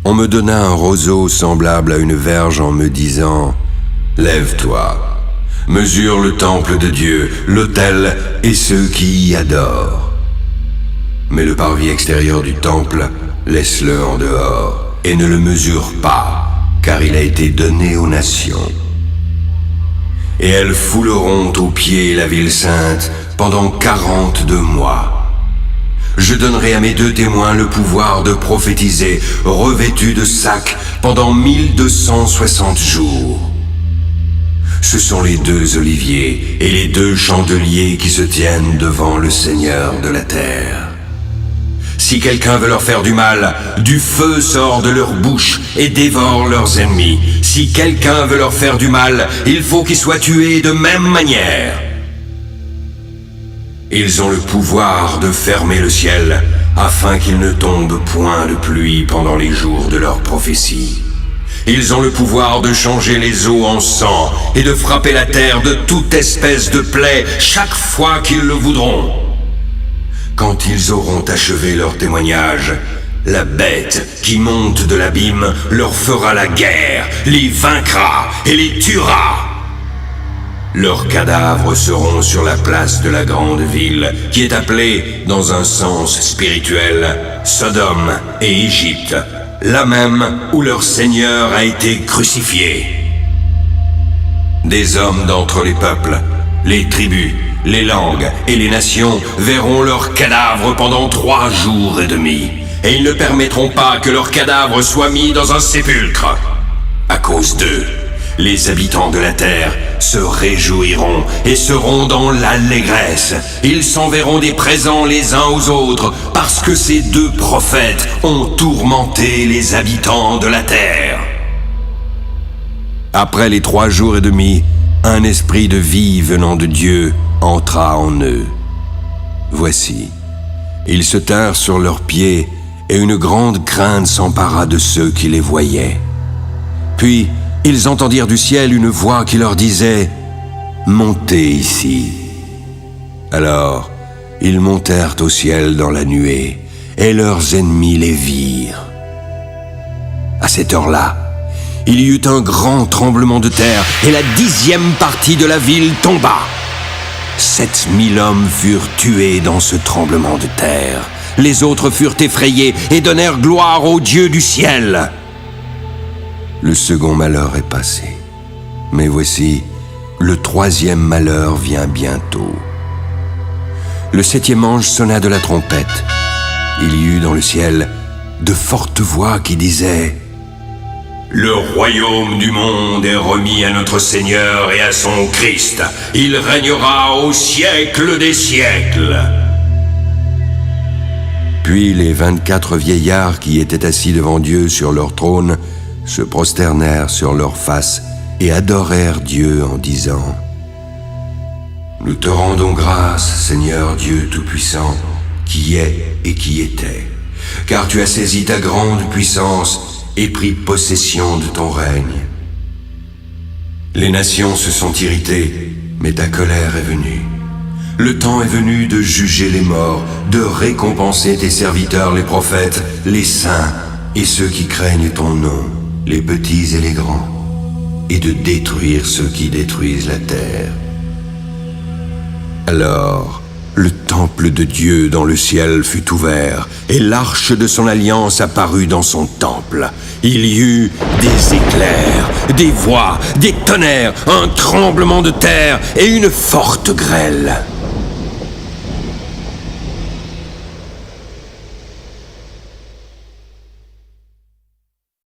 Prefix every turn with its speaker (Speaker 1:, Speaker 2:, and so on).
Speaker 1: On me donna un roseau semblable à une verge en me disant « Lève-toi, mesure le temple de Dieu, l'autel et ceux qui y adorent. Mais le parvis extérieur du temple, laisse-le en dehors et ne le mesure pas, car il a été donné aux nations. Et elles fouleront aux pieds la ville sainte pendant 42 mois. Je donnerai à mes 2 témoins le pouvoir de prophétiser, revêtus de sacs, pendant 1260 jours. Ce sont les 2 oliviers et les 2 chandeliers qui se tiennent devant le Seigneur de la terre. Si quelqu'un veut leur faire du mal, du feu sort de leur bouche et dévore leurs ennemis. Si quelqu'un veut leur faire du mal, il faut qu'ils soient tués de même manière. Ils ont le pouvoir de fermer le ciel, afin qu'il ne tombe point de pluie pendant les jours de leur prophétie. Ils ont le pouvoir de changer les eaux en sang et de frapper la terre de toute espèce de plaie chaque fois qu'ils le voudront. Quand ils auront achevé leur témoignage, la bête qui monte de l'abîme leur fera la guerre, les vaincra et les tuera. Leurs cadavres seront sur la place de la grande ville, qui est appelée, dans un sens spirituel, Sodome et Égypte, là même où leur Seigneur a été crucifié. Des hommes d'entre les peuples, les tribus, les langues et les nations verront leurs cadavres pendant 3 jours et demi, et ils ne permettront pas que leurs cadavres soient mis dans un sépulcre. À cause d'eux, les habitants de la terre se réjouiront et seront dans l'allégresse. Ils s'enverront des présents les uns aux autres, parce que ces 2 prophètes ont tourmenté les habitants de la terre. Après les 3 jours et demi, un esprit de vie venant de Dieu entra en eux. Voici, ils se tinrent sur leurs pieds, et une grande crainte s'empara de ceux qui les voyaient. Puis, ils entendirent du ciel une voix qui leur disait « Montez ici ». Alors, ils montèrent au ciel dans la nuée, et leurs ennemis les virent. À cette heure-là, il y eut un grand tremblement de terre, et la 10e partie de la ville tomba. 7000 hommes furent tués dans ce tremblement de terre. Les autres furent effrayés et donnèrent gloire au Dieu du ciel. Le second malheur est passé. Mais voici, le 3e malheur vient bientôt. Le 7e ange sonna de la trompette. Il y eut dans le ciel de fortes voix qui disaient « Le royaume du monde est remis à notre Seigneur et à son Christ. Il régnera au siècle des siècles. » Puis les 24 vieillards qui étaient assis devant Dieu sur leur trône se prosternèrent sur leurs faces et adorèrent Dieu en disant « Nous te rendons grâce, Seigneur Dieu Tout-Puissant, qui est et qui était, car tu as saisi ta grande puissance et pris possession de ton règne. Les nations se sont irritées, mais ta colère est venue. Le temps est venu de juger les morts, de récompenser tes serviteurs les prophètes, les saints et ceux qui craignent ton nom, les petits et les grands, et de détruire ceux qui détruisent la terre. » Alors, le temple de Dieu dans le ciel fut ouvert, et l'arche de son alliance apparut dans son temple. Il y eut des éclairs, des voix, des tonnerres, un tremblement de terre et une forte grêle.